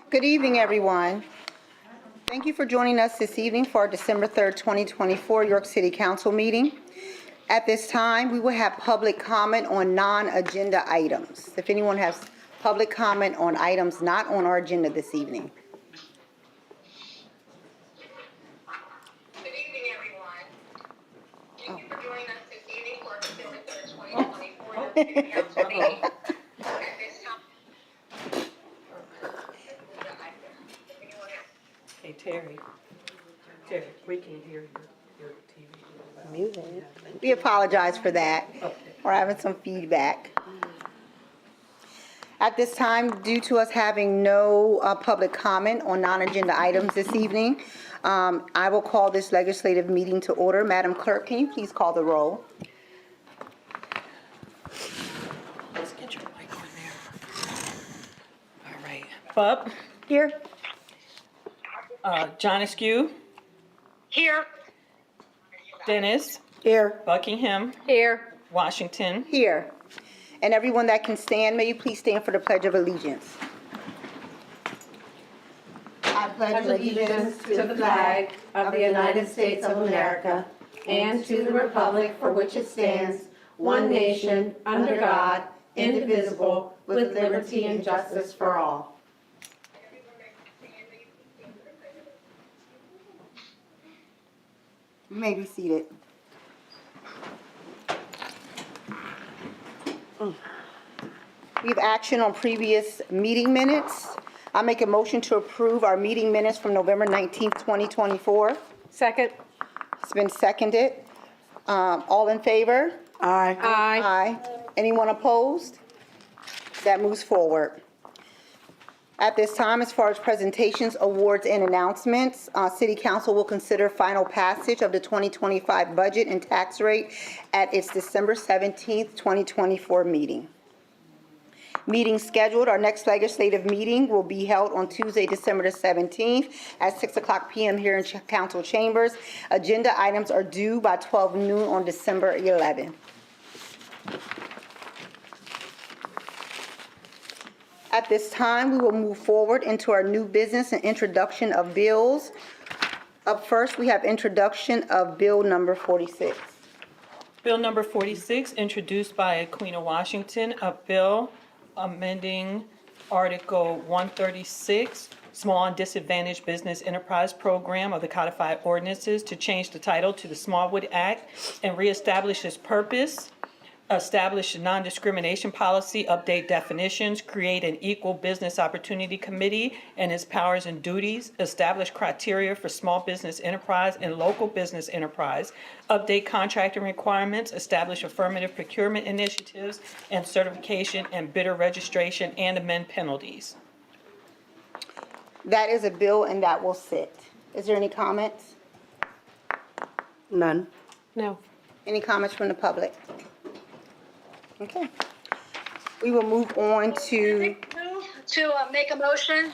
Good evening, everyone. Thank you for joining us this evening for our December 3rd, 2024 York City Council meeting. At this time, we will have public comment on non-agenda items. If anyone has public comment on items not on our agenda this evening. Good evening, everyone. Thank you for joining us this evening for our December 3rd, 2024 York City Council meeting. At this time, Hey, Terry, we can hear your TV. Muted. We apologize for that. We're having some feedback. At this time, due to us having no public comment on non-agenda items this evening, I will call this legislative meeting to order. Madam Clerk, can you please call the roll? Let's get your mic on there. All right. Bub, Here. John Askew, here. Dennis, Here. Buckingham, Here. Washington. Here. And everyone that can stand, may you please stand for the Pledge of Allegiance. I pledge allegiance to the flag of the United States of America and to the republic for which it stands, one nation, under God, indivisible, with liberty and justice for all. You may be seated. We have action on previous meeting minutes. I make a motion to approve our meeting minutes from November 19th, 2024. Second. It's been seconded. All in favor? Aye. Aye. Anyone opposed? That moves forward. At this time, as far as presentations, awards, and announcements, City Council will consider final passage of the 2025 budget and tax rate at its December 17th, 2024 meeting. Meeting scheduled, our next legislative meeting will be held on Tuesday, December the 17th at 6:00 p.m. here in Council Chambers. Agenda items are due by 12 noon on December 11th. At this time, we will move forward into our new business and introduction of bills. Up first, we have introduction of Bill number 46. Bill number 46, introduced by Queen of Washington, a bill amending Article 136, Small and Disadvantaged Business Enterprise Program of the Codified Ordinances to change the title to the Smallwood Act and reestablish its purpose, establish a non-discrimination policy, update definitions, create an equal business opportunity committee and its powers and duties, establish criteria for small business enterprise and local business enterprise, update contracting requirements, establish affirmative procurement initiatives and certification and bidder registration, and amend penalties. That is a bill and that will sit. Is there any comments? None. No. Any comments from the public? Okay. We will move on to, Make a motion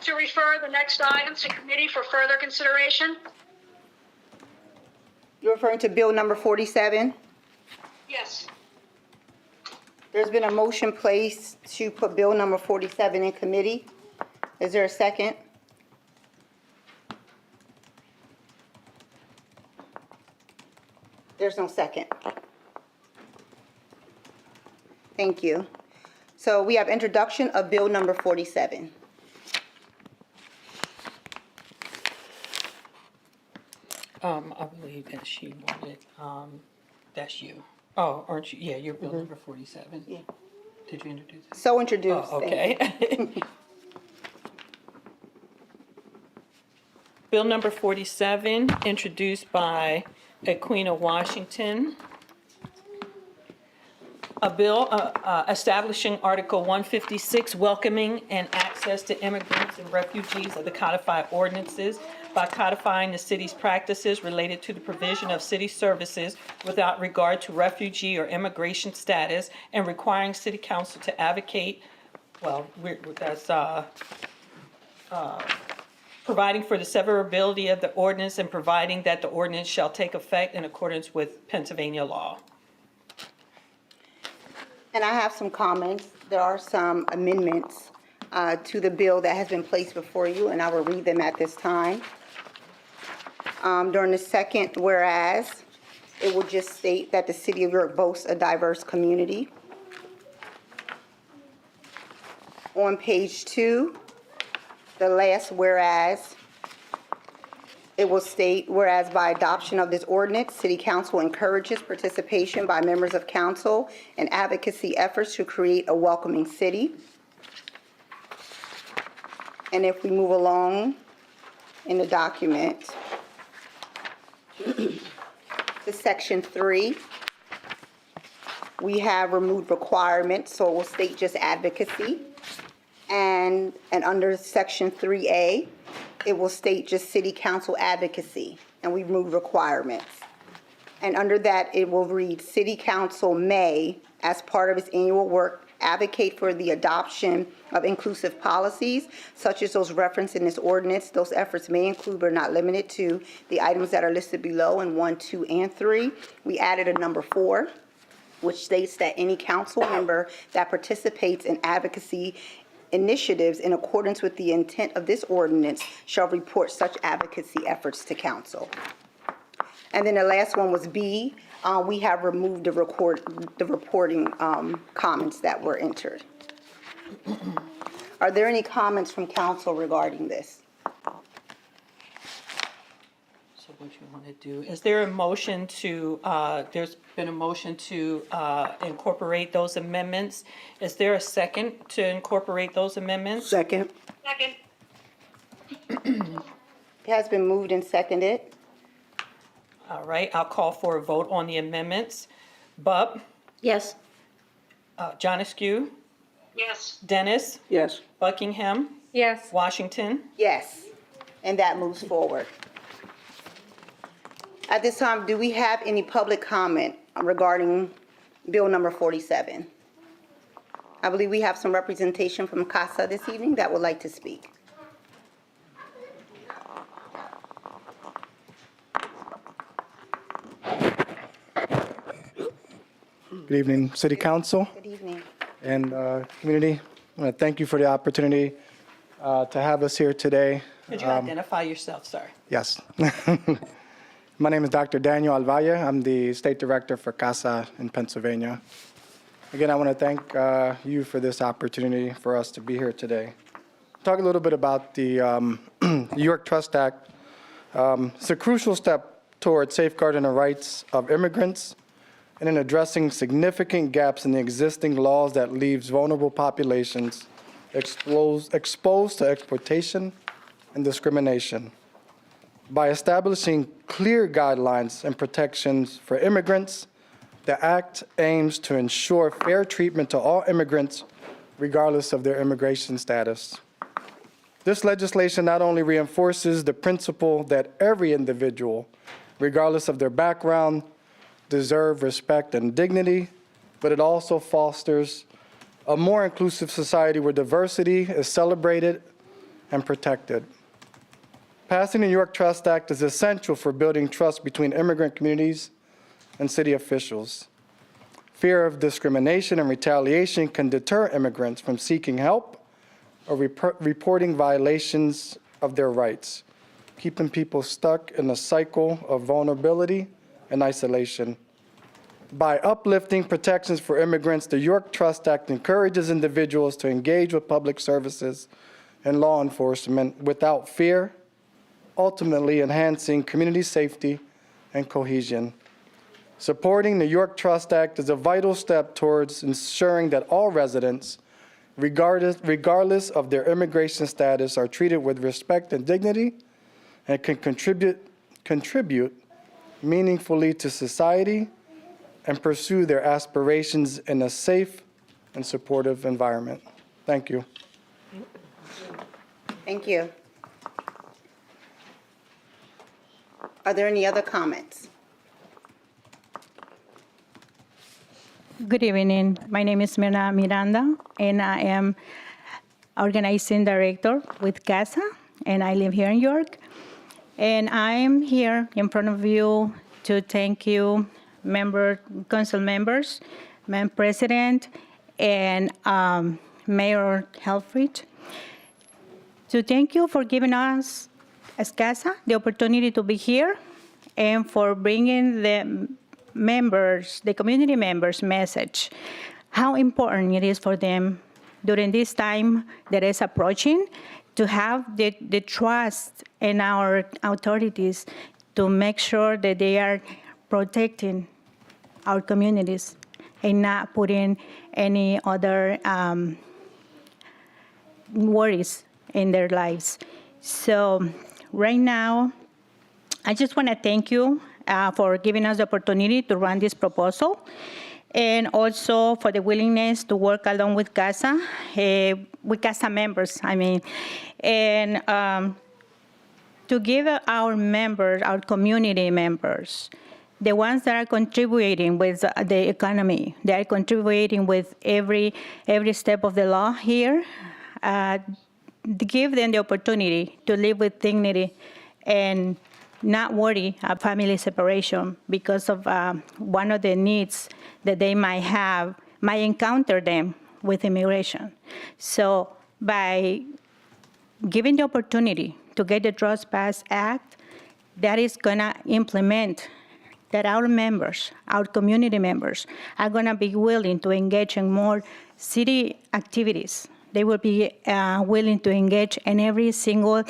to refer the next items to committee for further consideration. you're referring to Bill number 47? Yes. There's been a motion placed to put Bill number 47 in committee. Is there a second? There's no second. Thank you. So we have introduction of Bill number 47. I believe that she wanted, that's you. Oh, aren't you? Yeah, you're bill number 47. Yeah. Did you introduce it? So introduced. Oh, Thank you. okay. Bill number 47, introduced by a Queen of Washington. A bill establishing Article 156, welcoming and access to immigrants and refugees of the codified ordinances by codifying the city's practices related to the provision of city services without regard to refugee or immigration status, and requiring city council to advocate, providing for the severability of the ordinance and providing that the ordinance shall take effect in accordance with Pennsylvania law. And I have some comments. There are some amendments to the bill that has been placed before you, and I will read them at this time. During the second whereas, it will just state that the city of York boasts a diverse community. On page 2, the last whereas, it will state, whereas by adoption of this ordinance, City Council encourages participation by members of council in advocacy efforts to create a welcoming city. And if we move along in the document to section 3, we have removed requirements, so it will state just advocacy. And under section 3A, it will state just city council advocacy, and we remove requirements. And under that, it will read, City Council may, as part of its annual work, advocate for the adoption of inclusive policies, such as those referenced in this ordinance. Those efforts may include, but are not limited to, the items that are listed below in 1, 2, and 3. We added a number 4, which states that any council member that participates in advocacy initiatives in accordance with the intent of this ordinance shall report such advocacy efforts to council. And then the last one was B. We have removed the reporting comments that were entered. Are there any comments from council regarding this? So what you want to do, is there a motion to, there's been a motion to incorporate those amendments. Is there a second to incorporate those amendments? Second. Second. It has been moved and seconded. All right, I'll call for a vote on the amendments. Bub, Yes. John Askew, Yes. Dennis, Yes. Buckingham, Yes. Washington. Yes, and that moves forward. At this time, do we have any public comment regarding Bill number 47? I believe we have some representation from CASA this evening that would like to speak. Good evening, City Council Good evening. and community. I want to thank you for the opportunity to have us here today. Could you identify yourself, sir? Yes. My name is Dr. Daniel Alvaya. I'm the State Director for CASA in Pennsylvania. Again, I want to thank you for this opportunity for us to be here today. Talk a little bit about the New York Trust Act. It's a crucial step toward safeguarding the rights of immigrants and in addressing significant gaps in the existing laws that leaves vulnerable populations exposed to exploitation and discrimination. By establishing clear guidelines and protections for immigrants, the Act aims to ensure fair treatment to all immigrants, regardless of their immigration status. This legislation not only reinforces the principle that every individual, regardless of their background, deserve respect and dignity, but it also fosters a more inclusive society where diversity is celebrated and protected. Passing the New York Trust Act is essential for building trust between immigrant communities and city officials. Fear of discrimination and retaliation can deter immigrants from seeking help or reporting violations of their rights, keeping people stuck in a cycle of vulnerability and isolation. By uplifting protections for immigrants, the York Trust Act encourages individuals to engage with public services and law enforcement without fear, ultimately enhancing community safety and cohesion. Supporting the York Trust Act is a vital step towards ensuring that all residents, regardless of their immigration status, are treated with respect and dignity and can contribute meaningfully to society and pursue their aspirations in a safe and supportive environment. Thank you. Thank you. Are there any other comments? Good evening. My name is Mirna Miranda, and I am organizing director with CASA, and I live here in York. And I am here in front of you to thank you, council members, Madam President, and Mayor Helfrich So thank you for giving us, as CASA, the opportunity to be here and for bringing the members, the community members' message, how important it is for them during this time that is approaching to have the trust in our authorities to make sure that they are protecting our communities and not putting any other worries in their lives. So right now, I just want to thank you for giving us the opportunity to run this proposal, and also for the willingness to work along with CASA, with CASA members, and to give our members, our community members, the ones that are contributing with the economy, they are contributing with every step of the law here, to give them the opportunity to live with dignity and not worry about family separation because of one of the needs that they might encounter them with immigration. So by giving the opportunity to get the Trespass Act, that is gonna implement that our members, our community members, are gonna be willing to engage in more city activities. They will be willing to engage in every single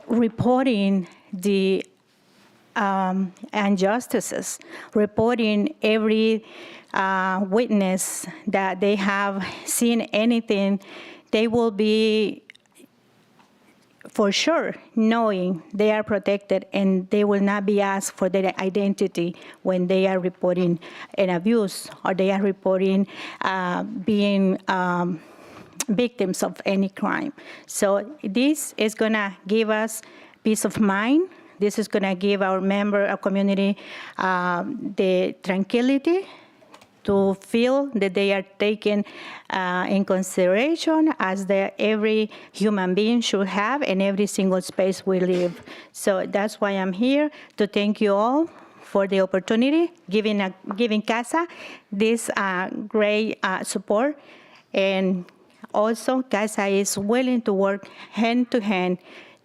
reporting the injustices, reporting every witness that they have seen anything. They will be for sure knowing they are protected and they will not be asked for their identity when they are reporting an abuse or they are reporting being victims of any crime. So this is gonna give us peace of mind. This is gonna give our community the tranquility to feel that they are taken in consideration as every human being should have in every single space we live. So that's why I'm here, to thank you all for the opportunity, giving CASA this great support. And also, CASA is willing to work hand to hand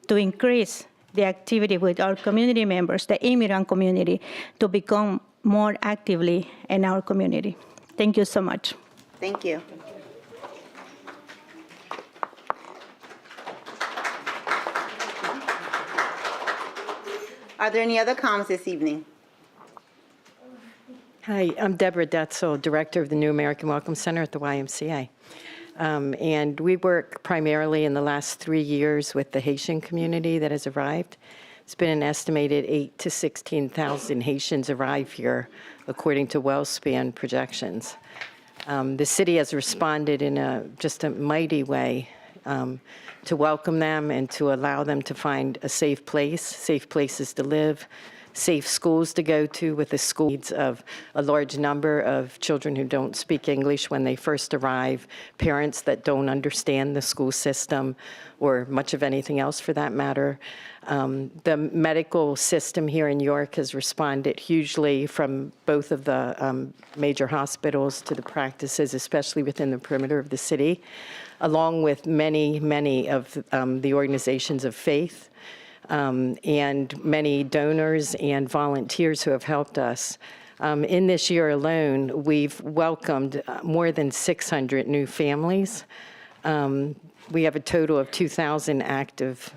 to increase the activity with our community members, the immigrant community, to become more actively in our community. Thank you so much. Thank you. Are there any other comments this evening? Hi, I'm Deborah Detzel, Director of the New American Welcome Center at the YMCA. And we work primarily in the last 3 years with the Haitian community that has arrived. It's been an estimated 8,000 to 16,000 Haitians arrive here, according to WellSpan projections. The city has responded in just a mighty way to welcome them and to allow them to find a safe places to live, safe schools to go to, with the school needs of a large number of children who don't speak English when they first arrive, parents that don't understand the school system or much of anything else for that matter. The medical system here in York has responded hugely, from both of the major hospitals to the practices, especially within the perimeter of the city, along with many of the organizations of faith, and many donors and volunteers who have helped us. In this year alone, we've welcomed more than 600 new families. We have a total of 2,000 active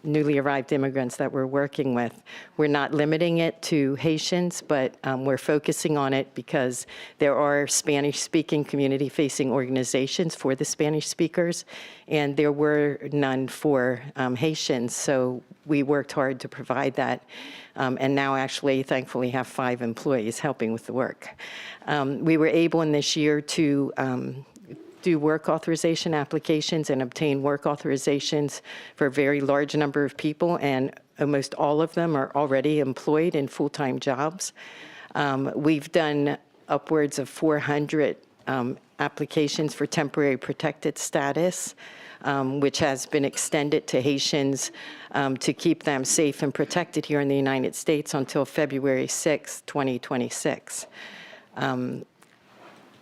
newly arrived immigrants that we're working with. We're not limiting it to Haitians, but we're focusing on it because there are Spanish-speaking community-facing organizations for the Spanish speakers, and there were none for Haitians, so we worked hard to provide that, and now actually, thankfully, have 5 employees helping with the work. We were able in this year to do work authorization applications and obtain work authorizations for a very large number of people, and almost all of them are already employed in full-time jobs. We've done upwards of 400 applications for temporary protected status, which has been extended to Haitians to keep them safe and protected here in the United States until February 6, 2026.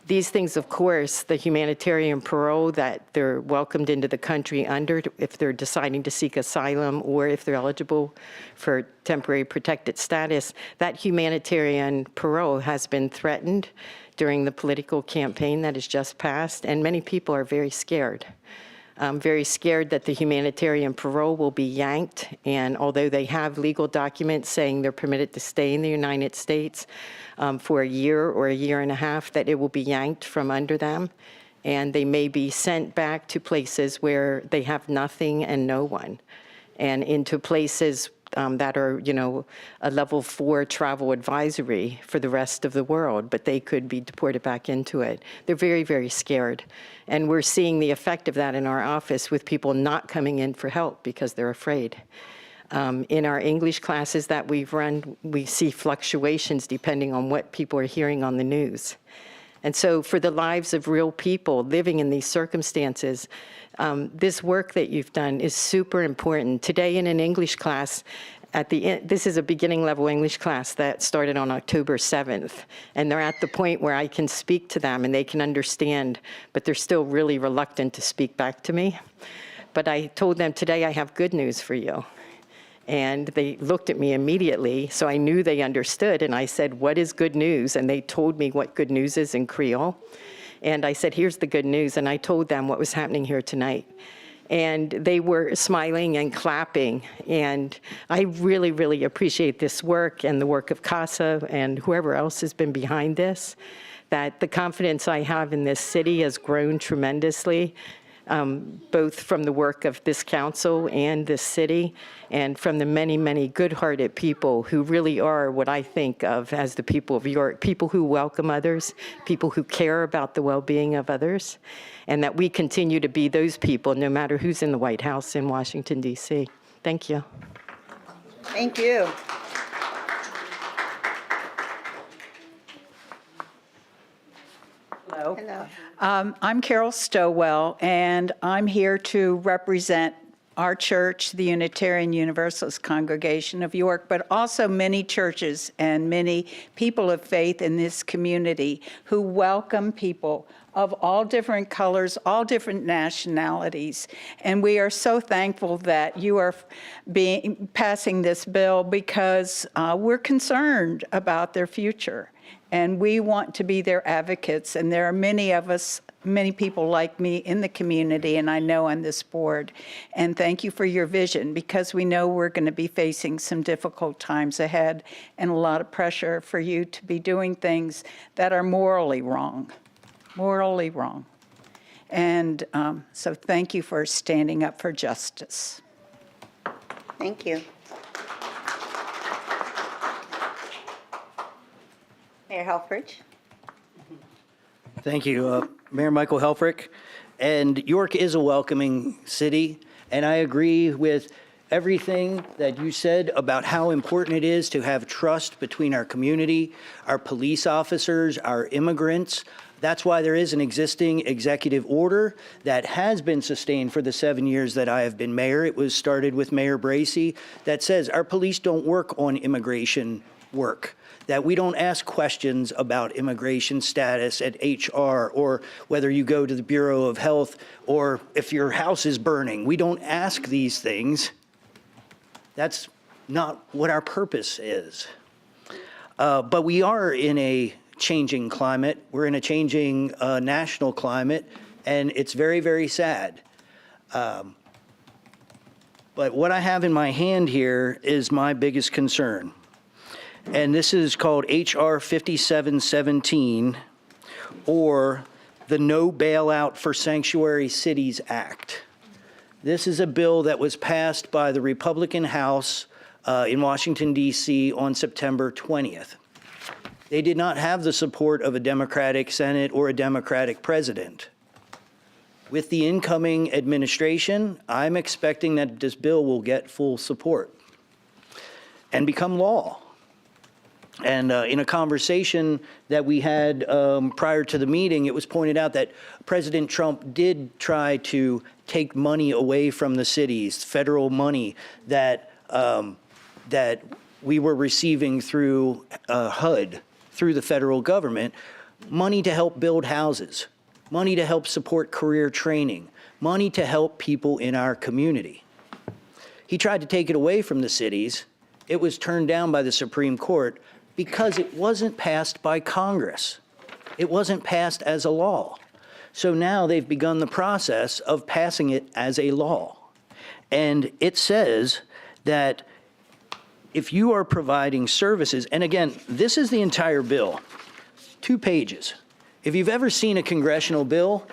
These things, of course, the humanitarian parole that they're welcomed into the country under, if they're deciding to seek asylum or if they're eligible for temporary protected status, that humanitarian parole has been threatened during the political campaign that has just passed, and many people are very scared. Very scared that the humanitarian parole will be yanked, and although they have legal documents saying they're permitted to stay in the United States for a year or a year and a half, that it will be yanked from under them, and they may be sent back to places where they have nothing and no one, and into places that are, a level 4 travel advisory for the rest of the world, but they could be deported back into it. They're very, very scared. And we're seeing the effect of that in our office with people not coming in for help because they're afraid. In our English classes that we've run, we see fluctuations depending on what people are hearing on the news. And so for the lives of real people living in these circumstances, this work that you've done is super important. Today in an English class, at the end, this is a beginning level English class that started on October 7th, and they're at the point where I can speak to them and they can understand, but they're still really reluctant to speak back to me. But I told them today I have good news for you. And they looked at me immediately, so I knew they understood, and I said, what is good news? And they told me what good news is in Creole. And I said, here's the good news, and I told them what was happening here tonight. And they were smiling and clapping, and I really, really appreciate this work and the work of CASA and whoever else has been behind this, that the confidence I have in this city has grown tremendously, both from the work of this council and this city, and from the many, many good-hearted people who really are what I think of as the people of York, people who welcome others, people who care about the well-being of others, and that we continue to be those people no matter who's in the White House in Washington, D.C. Thank you. Thank you. Hello. Hello. I'm Carol Stowell, and I'm here to represent our church, the Unitarian Universalist Congregation of York, but also many churches and many people of faith in this community who welcome people of all different colors, all different nationalities. And we are so thankful that you are passing this bill because we're concerned about their future. And we want to be their advocates. And there are many of us, many people like me in the community, and I know on this board. And thank you for your vision, because we know we're going to be facing some difficult times ahead and a lot of pressure for you to be doing things that are morally wrong. Morally wrong. And so thank you for standing up for justice. Thank you. Mayor Helfrich. Thank you, Mayor Michael Helfrich. And York is a welcoming city, and I agree with everything that you said about how important it is to have trust between our community, our police officers, our immigrants. That's why there is an existing executive order that has been sustained for the 7 years that I have been mayor. It was started with Mayor Bracey, that says our police don't work on immigration work, that we don't ask questions about immigration status at HR, or whether you go to the Bureau of Health, or if your house is burning. We don't ask these things. That's not what our purpose is. But we are in a changing climate. We're in a changing national climate, and it's very, very sad. But what I have in my hand here is my biggest concern. And this is called HR 5717, or the No Bailout for Sanctuary Cities Act. This is a bill that was passed by the Republican House in Washington, D.C. on September 20th. They did not have the support of a Democratic Senate or a Democratic president. With the incoming administration, I'm expecting that this bill will get full support and become law. And in a conversation that we had prior to the meeting, it was pointed out that President Trump did try to take money away from the cities, federal money that that we were receiving through HUD, through the federal government. money to help build houses, money to help support career training, money to help people in our community. He tried to take it away from the cities. It was turned down by the Supreme Court because it wasn't passed by Congress. It wasn't passed as a law. So now they've begun the process of passing it as a law. And it says that if you are providing services, and again, this is the entire bill, 2 pages. If you've ever seen a congressional bill,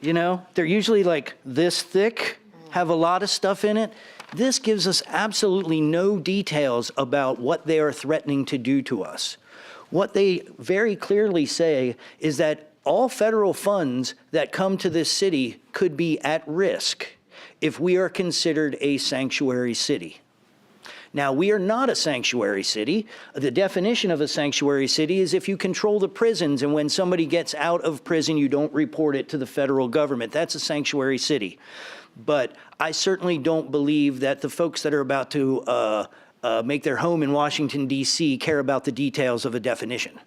you know, they're usually like this thick, have a lot of stuff in it. This gives us absolutely no details about what they are threatening to do to us. What they very clearly say is that all federal funds that come to this city could be at risk if we are considered a sanctuary city. Now, we are not a sanctuary city. The definition of a sanctuary city is if you control the prisons, and when somebody gets out of prison, you don't report it to the federal government. That's a sanctuary city. But I certainly don't believe that the folks that are about to make their home in Washington, D.C. care about the details of a definition.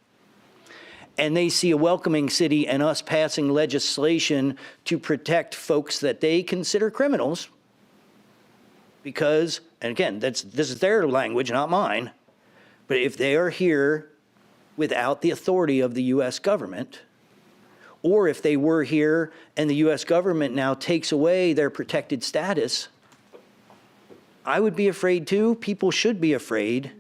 And they see a welcoming city and us passing legislation to protect folks that they consider criminals because, and again, this is their language, not mine, but if they are here without the authority of the U.S. government, or if they were here and the U.S. government now takes away their protected status, I would be afraid too. People should be afraid.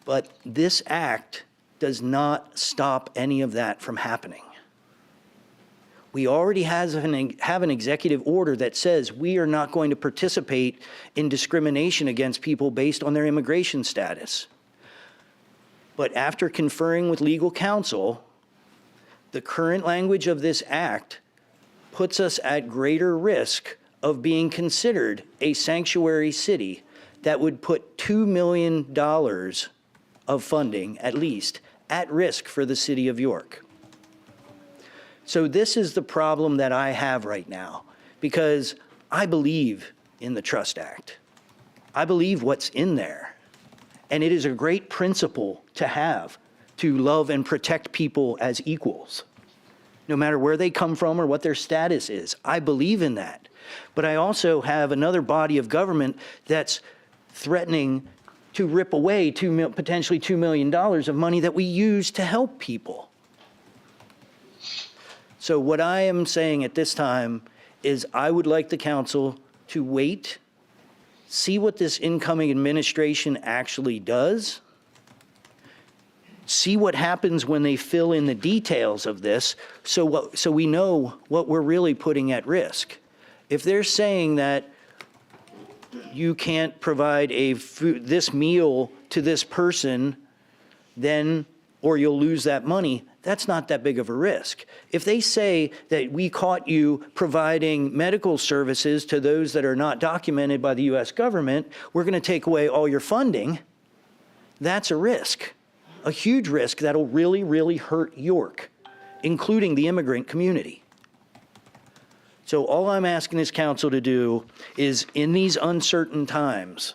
But this act does not stop any of that from happening. We already have an executive order that says we are not going to participate in discrimination against people based on their immigration status. But after conferring with legal counsel, the current language of this act puts us at greater risk of being considered a sanctuary city that would put $2 million of funding, at least, at risk for the city of York. So this is the problem that I have right now, because I believe in the Trust Act. I believe what's in there. And it is a great principle to have, to love and protect people as equals, no matter where they come from or what their status is. I believe in that. But I also have another body of government that's threatening to rip away potentially $2 million of money that we use to help people. So what I am saying at this time is I would like the council to wait, see what this incoming administration actually does, see what happens when they fill in the details of this so we know what we're really putting at risk. If they're saying that you can't provide this meal to this person, then, or you'll lose that money, that's not that big of a risk. If they say that we caught you providing medical services to those that are not documented by the U.S. government, we're going to take away all your funding, that's a risk, a huge risk that'll really, really hurt York, including the immigrant community. So all I'm asking this council to do is, in these uncertain times,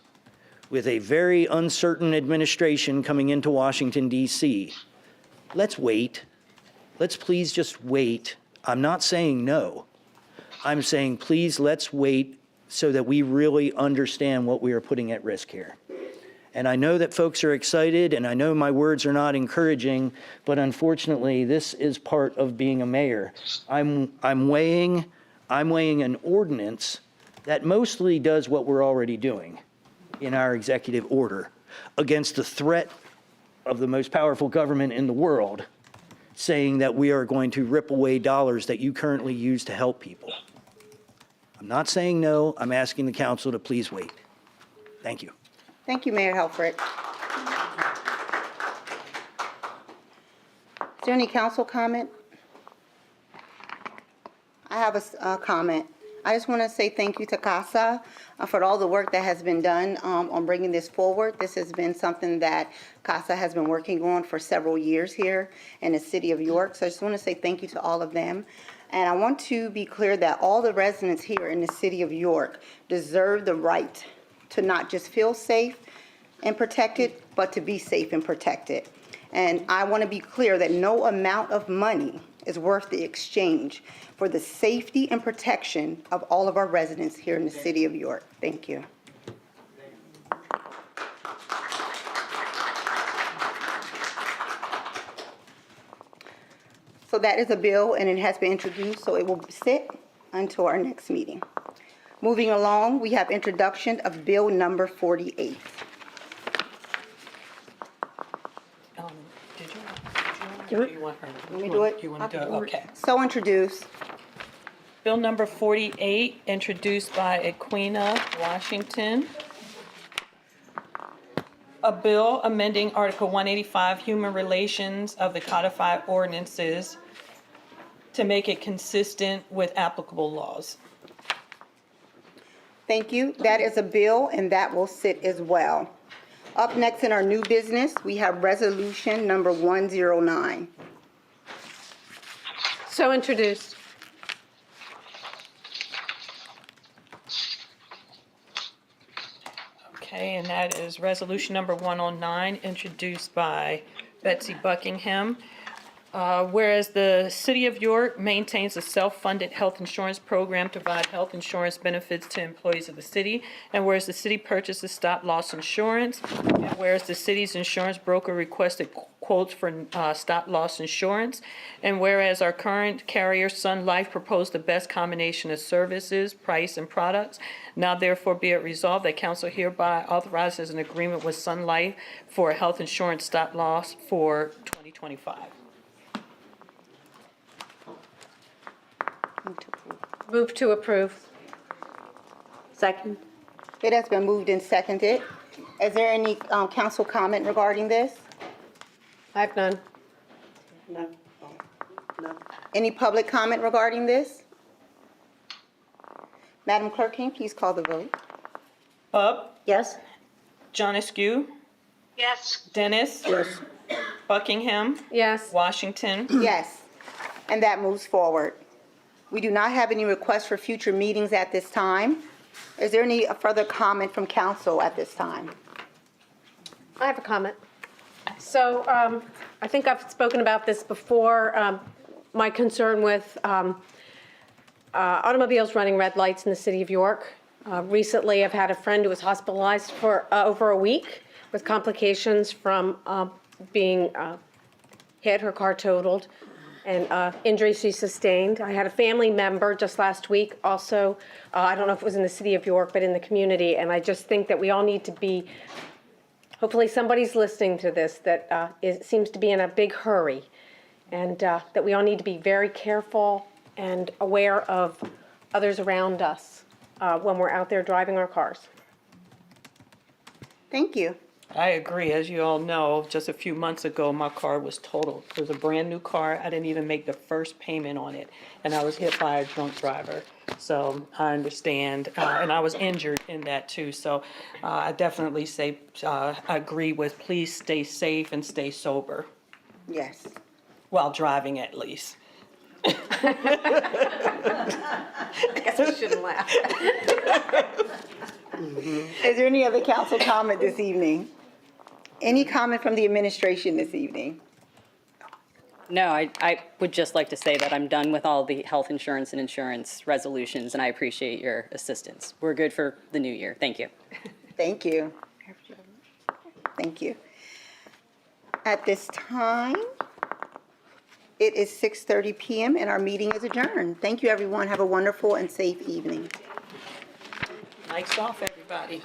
with a very uncertain administration coming into Washington, D.C., let's wait. Let's please just wait. I'm not saying no. I'm saying please let's wait so that we really understand what we are putting at risk here. And I know that folks are excited, and I know my words are not encouraging, but unfortunately, this is part of being a mayor. I'm weighing an ordinance that mostly does what we're already doing in our executive order against the threat of the most powerful government in the world, saying that we are going to rip away dollars that you currently use to help people. I'm not saying no. I'm asking the council to please wait. Thank you. Thank you, Mayor Helfrich. Is there any council comment? I have a comment. I just want to say thank you to CASA for all the work that has been done on bringing this forward. This has been something that CASA has been working on for several years here in the city of York. So I just want to say thank you to all of them. And I want to be clear that all the residents here in the city of York deserve the right to not just feel safe and protected, but to be safe and protected. And I want to be clear that no amount of money is worth the exchange for the safety and protection of all of our residents here in the city of York. Thank you. So that is a bill, and it has been introduced, so it will sit until our next meeting. Moving along, we have introduction of Bill number 48. Did you want- you want her? Let me do it. You want to do it? Okay. So introduced. Bill number 48, introduced by Equina Washington. A bill amending Article 185, Human Relations of the Codified Ordinances to make it consistent with applicable laws. Thank you. That is a bill, and that will sit as well. Up next in our new business, we have resolution number 109. So introduced. Okay, and that is resolution number 109, introduced by Betsy Buckingham. Whereas the City of York maintains a self-funded health insurance program to provide health insurance benefits to employees of the city, and whereas the city purchases stop-loss insurance, and whereas the city's insurance broker requested quotes for stop-loss insurance, and whereas our current carrier, Sun Life, proposed the best combination of services, price, and products, now therefore be it resolved that council hereby authorizes an agreement with Sun Life for a health insurance stop-loss for 2025. Move to approve. Second. It has been moved and seconded. Is there any council comment regarding this? I have none. Any public comment regarding this? Madam Clerk, can you please call the vote? Bub, Yes. John Askew, Yes. Dennis. Yes. Buckingham, Yes. Washington. Yes, and that moves forward. We do not have any requests for future meetings at this time. Is there any further comment from council at this time? I have a comment. So I think I've spoken about this before, my concern with automobiles running red lights in the city of York. Recently, I've had a friend who was hospitalized for over a week with complications from being hit, her car totaled, and injuries she sustained. I had a family member just last week also, I don't know if it was in the city of York, but in the community, and I just think that we all need to be, hopefully somebody's listening to this that seems to be in a big hurry, and that we all need to be very careful and aware of others around us when we're out there driving our cars. Thank you. I agree. As you all know, just a few months ago, my car was totaled. It was a brand-new car. I didn't even make the first payment on it, and I was hit by a drunk driver. So I understand, and I was injured in that too. So I definitely say, I agree with, please stay safe and stay sober, Yes. while driving at least. I guess I shouldn't laugh. Is there any other council comment this evening? Any comment from the administration this evening? No, I would just like to say that I'm done with all the health insurance and insurance resolutions, and I appreciate your assistance. We're good for the new year. Thank you. Thank you. Thank you. At this time, it is 6:30 PM and our meeting is adjourned. Thank you, everyone. Have a wonderful and safe evening. Lights off, everybody.